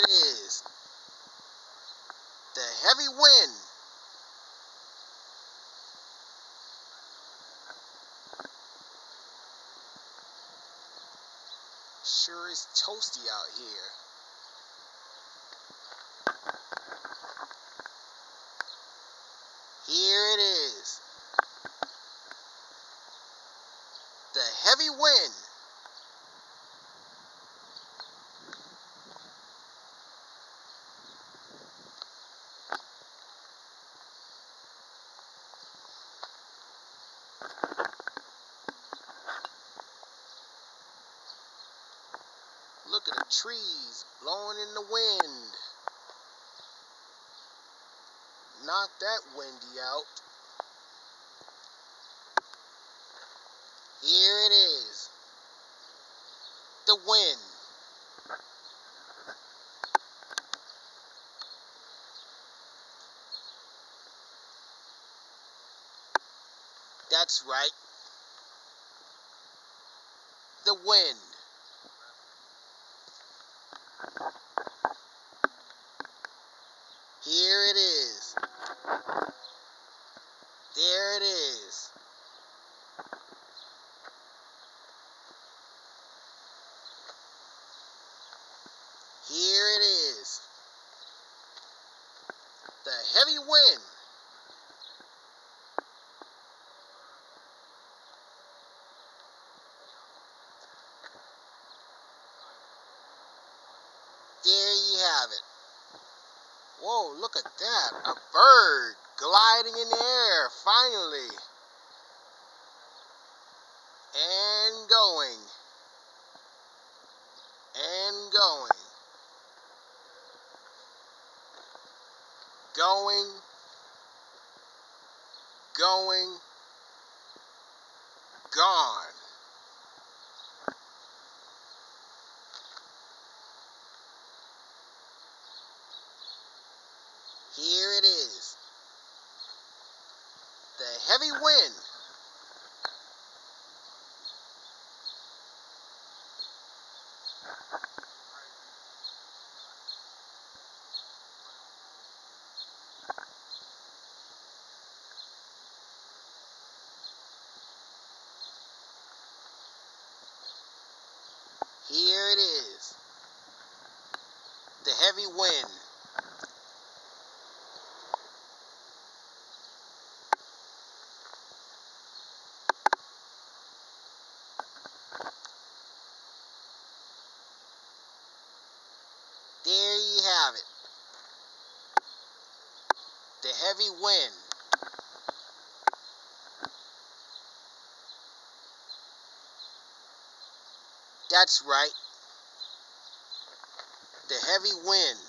it is. The heavy wind. Sure is toasty out here. Here it is. The heavy wind. Look at the trees blowing in the wind. Not that windy out. Here it is. The wind. That's right. The wind. Here it is. There it is. Here it is. The heavy wind. There you have it. Whoa, look at that. A bird gliding in the air, finally. And going. And going. Going. Going. Gone. Here it is. The heavy wind. Here it is. The heavy wind. There you have it. The heavy wind. That's right. The heavy wind.